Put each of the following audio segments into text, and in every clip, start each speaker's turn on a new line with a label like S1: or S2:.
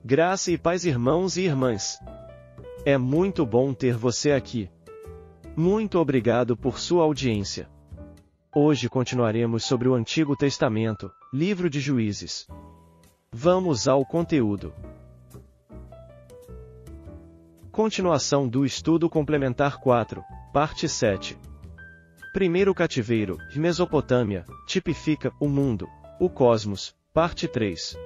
S1: Graça e paz, irmãos e irmãs. É muito bom ter você aqui. Muito obrigado por sua audiência. Hoje continuaremos sobre o Antigo Testamento, livro de Juízes. Vamos ao conteúdo. Continuação do estudo complementar 4, parte 7. Primeiro cativeiro, Mesopotâmia, tipifica o mundo, o cosmos, parte 3.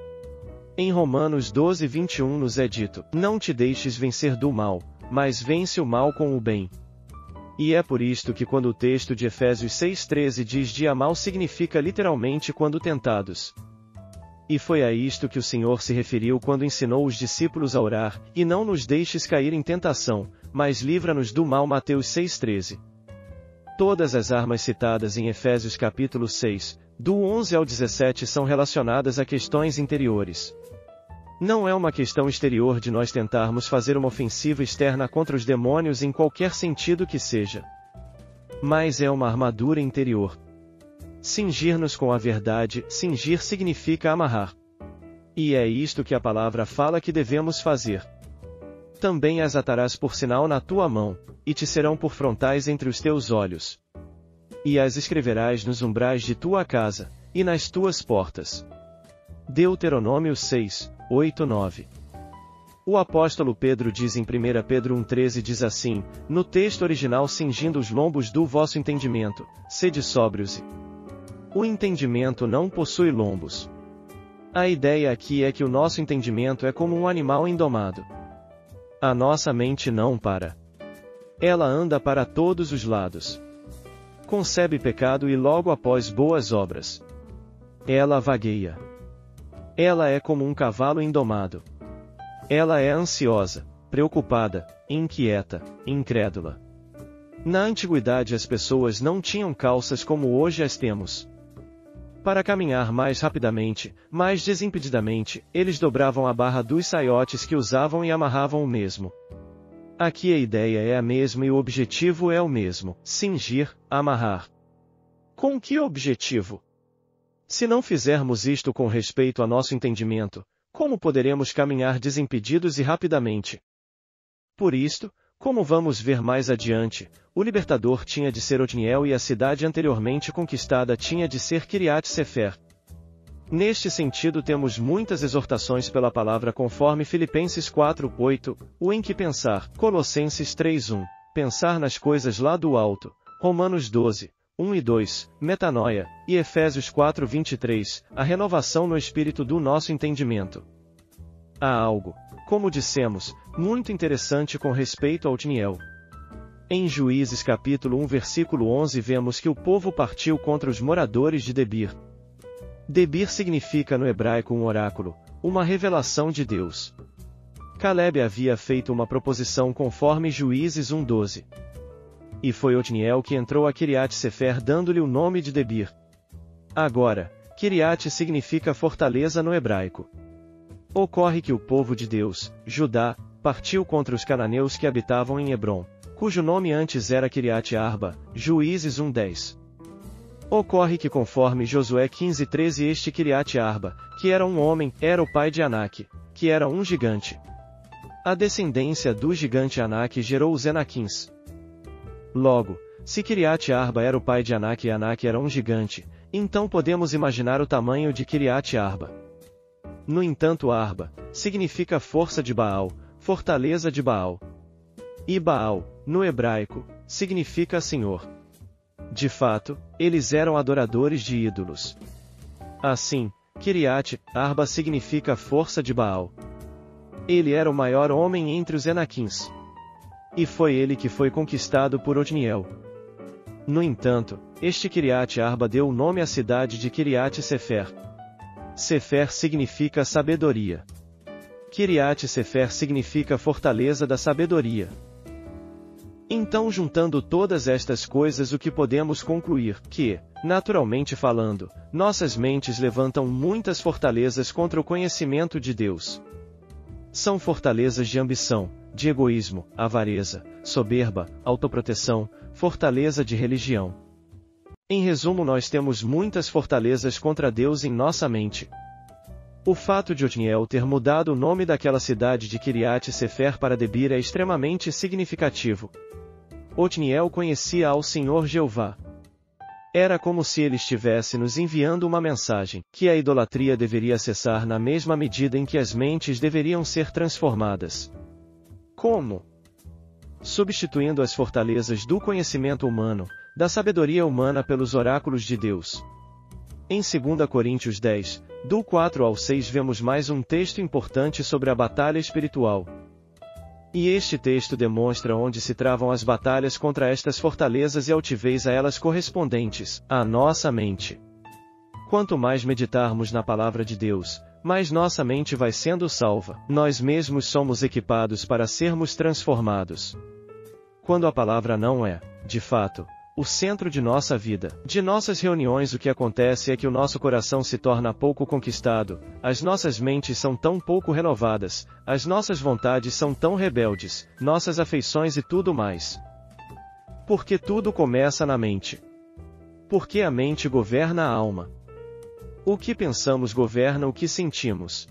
S1: Em Romanos 12:21 nos é dito: não te deixes vencer do mal, mas vence o mal com o bem. E é por isto que quando o texto de Efésios 6:13 diz dia mal significa literalmente quando tentados. E foi a isto que o Senhor se referiu quando ensinou os discípulos a orar: e não nos deixes cair em tentação, mas livra-nos do mal. Mateus 6:13. Todas as armas citadas em Efésios capítulo 6, do 11 ao 17 são relacionadas a questões interiores. Não é uma questão exterior de nós tentarmos fazer uma ofensiva externa contra os demônios em qualquer sentido que seja. Mas é uma armadura interior. Cingir-nos com a verdade, cingir significa amarrar. E é isto que a palavra fala que devemos fazer. Também as atarás por sinal na tua mão, e te serão por frontais entre os teus olhos. E as escreverás nos umbrais de tua casa, e nas tuas portas. Deuteronômio 6, 8, 9. O apóstolo Pedro diz em 1 Pedro 1,13 diz assim, no texto original: cingindo os lombos do vosso entendimento, sede sóbrios e... O entendimento não possui lombos. A ideia aqui é que o nosso entendimento é como um animal indomado. A nossa mente não para. Ela anda para todos os lados. Concebe pecado e logo após boas obras. Ela vagueia. Ela é como um cavalo indomado. Ela é ansiosa, preocupada, inquieta, incrédula. Na antiguidade as pessoas não tinham calças como hoje as temos. Para caminhar mais rapidamente, mais desimpedidamente, eles dobravam a barra dos saiotes que usavam e amarravam o mesmo. Aqui a ideia é a mesma e o objetivo é o mesmo: cingir, amarrar. Com que objetivo? Se não fizermos isto com respeito a nosso entendimento, como poderemos caminhar desimpedidos e rapidamente? Por isto, como vamos ver mais adiante, o libertador tinha de ser Otniel e a cidade anteriormente conquistada tinha de ser Kiriat Sefer. Neste sentido temos muitas exortações pela palavra conforme Filipenses 4:8, o em que pensar, Colossenses 3:1, pensar nas coisas lá do alto, Romanos 12:1 e 2, metanoia, e Efésios 4:23, a renovação no espírito do nosso entendimento. Há algo, como dissemos, muito interessante com respeito a Otniel. Em Juízes capítulo 1 versículo 11 vemos que o povo partiu contra os moradores de Debir. Debir significa no hebraico um oráculo, uma revelação de Deus. Caleb havia feito uma proposição conforme Juízes 1:12. E foi Otniel que entrou a Kiriat Sefer dando-lhe o nome de Debir. Agora, Kiriat significa fortaleza no hebraico. Ocorre que o povo de Deus, Judá, partiu contra os cananeus que habitavam em Hebrom, cujo nome antes era Kiriat Arba, Juízes 1:10. Ocorre que conforme Josué 15:13 este Kiriat Arba, que era um homem, era o pai de Anak, que era um gigante. A descendência do gigante Anak gerou os Enaquins. Logo, se Kiriat Arba era o pai de Anak e Anak era um gigante, então podemos imaginar o tamanho de Kiriat Arba. No entanto, Arba significa força de Baal, fortaleza de Baal. E Baal, no hebraico, significa Senhor. De fato, eles eram adoradores de ídolos. Assim, Kiriat Arba significa força de Baal. Ele era o maior homem entre os Enaquins. E foi ele que foi conquistado por Otniel. No entanto, este Kiriat Arba deu o nome à cidade de Kiriat Sefer. Sefer significa sabedoria. Kiriat Sefer significa fortaleza da sabedoria. Então, juntando todas estas coisas, o que podemos concluir? Que, naturalmente falando, nossas mentes levantam muitas fortalezas contra o conhecimento de Deus. São fortalezas de ambição, de egoísmo, avareza, soberba, autoproteção, fortaleza de religião. Em resumo, nós temos muitas fortalezas contra Deus em nossa mente. O fato de Otniel ter mudado o nome daquela cidade de Kiriat Sefer para Debir é extremamente significativo. Otniel conhecia ao Senhor Jeová. Era como se ele estivesse nos enviando uma mensagem, que a idolatria deveria cessar na mesma medida em que as mentes deveriam ser transformadas. Como? Substituindo as fortalezas do conhecimento humano, da sabedoria humana pelos oráculos de Deus. Em 2 Coríntios 10, do 4 ao 6 vemos mais um texto importante sobre a batalha espiritual. E este texto demonstra onde se travam as batalhas contra estas fortalezas e altivez a elas correspondentes, a nossa mente. Quanto mais meditarmos na palavra de Deus, mais nossa mente vai sendo salva. Nós mesmos somos equipados para sermos transformados. Quando a palavra não é, de fato, o centro de nossa vida, de nossas reuniões, o que acontece é que o nosso coração se torna pouco conquistado, as nossas mentes são tão pouco renovadas, as nossas vontades são tão rebeldes, nossas afeições e tudo mais. Porque tudo começa na mente. Porque a mente governa a alma. O que pensamos governa o que sentimos.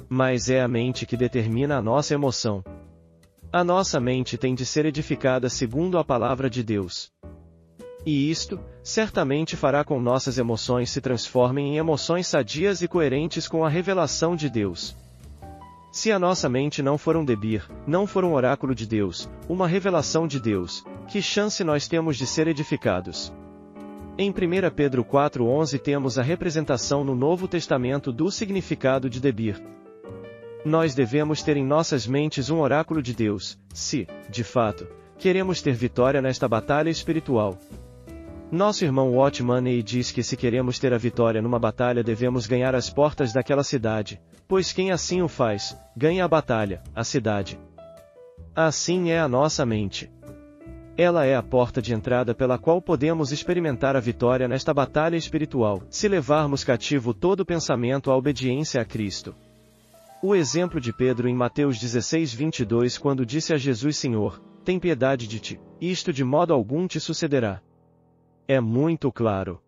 S1: Mas é a mente que determina a nossa emoção. A nossa mente tem de ser edificada segundo a palavra de Deus. E isto, certamente fará com nossas emoções se transformem em emoções sadias e coerentes com a revelação de Deus. Se a nossa mente não for um Debir, não for um oráculo de Deus, uma revelação de Deus, que chance nós temos de ser edificados? Em 1 Pedro 4,11 temos a representação no Novo Testamento do significado de Debir. Nós devemos ter em nossas mentes um oráculo de Deus, se, de fato, queremos ter vitória nesta batalha espiritual. Nosso irmão Watchman diz que se queremos ter a vitória numa batalha devemos ganhar as portas daquela cidade, pois quem assim o faz, ganha a batalha, a cidade. Assim é a nossa mente. Ela é a porta de entrada pela qual podemos experimentar a vitória nesta batalha espiritual, se levarmos cativo todo pensamento à obediência a Cristo. O exemplo de Pedro em Mateus 16:22 quando disse a Jesus: Senhor, tem piedade de ti, isto de modo algum te sucederá. É muito claro.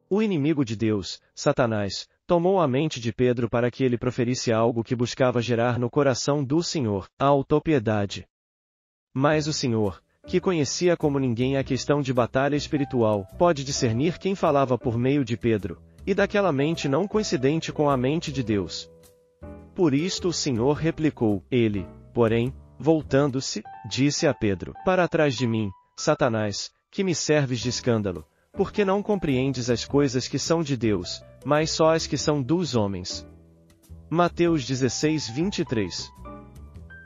S1: O inimigo de Deus, Satanás, tomou a mente de Pedro para que ele proferisse algo que buscava gerar no coração do Senhor, a autopiedade. Mas o Senhor, que conhecia como ninguém a questão de batalha espiritual, pode discernir quem falava por meio de Pedro, e daquela mente não coincidente com a mente de Deus. Por isto o Senhor replicou, ele, porém, voltando-se, disse a Pedro: Para trás de mim, Satanás, que me serves de escândalo, porque não compreendes as coisas que são de Deus, mas só as que são dos homens. Mateus 16:23.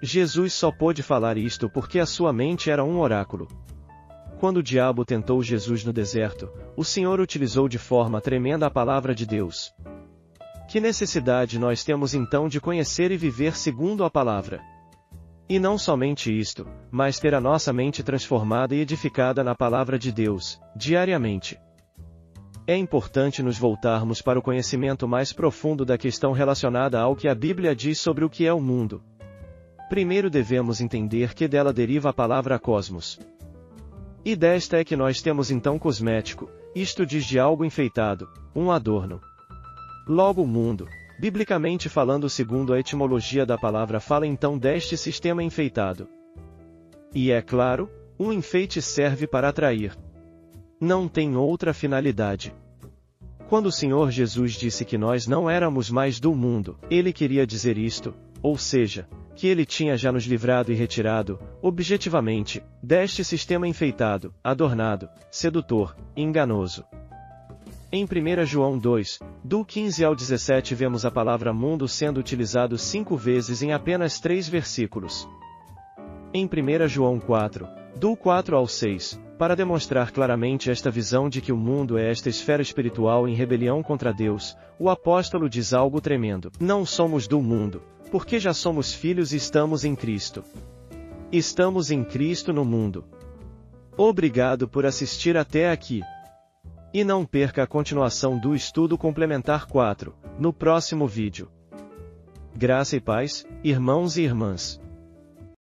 S1: Jesus só pôde falar isto porque a sua mente era um oráculo. Quando o diabo tentou Jesus no deserto, o Senhor utilizou de forma tremenda a palavra de Deus. Que necessidade nós temos então de conhecer e viver segundo a palavra? E não somente isto, mas ter a nossa mente transformada e edificada na palavra de Deus, diariamente. É importante nos voltarmos para o conhecimento mais profundo da questão relacionada ao que a Bíblia diz sobre o que é o mundo. Primeiro devemos entender que dela deriva a palavra cosmos. E desta é que nós temos então cosmético, isto diz de algo enfeitado, um adorno. Logo o mundo, biblicamente falando segundo a etimologia da palavra fala então deste sistema enfeitado. E é claro, um enfeite serve para atrair. Não tem outra finalidade. Quando o Senhor Jesus disse que nós não éramos mais do mundo, ele queria dizer isto, ou seja, que ele tinha já nos livrado e retirado, objetivamente, deste sistema enfeitado, adornado, sedutor, enganoso. Em 1 João 2, do 15 ao 17 vemos a palavra mundo sendo utilizado 5 vezes em apenas 3 versículos. Em 1 João 4, do 4 ao 6, para demonstrar claramente esta visão de que o mundo é esta esfera espiritual em rebelião contra Deus, o apóstolo diz algo tremendo: Não somos do mundo, porque já somos filhos e estamos em Cristo. Estamos em Cristo no mundo. Obrigado por assistir até aqui. E não perca a continuação do estudo complementar 4, no próximo vídeo. Graça e paz, irmãos e irmãs.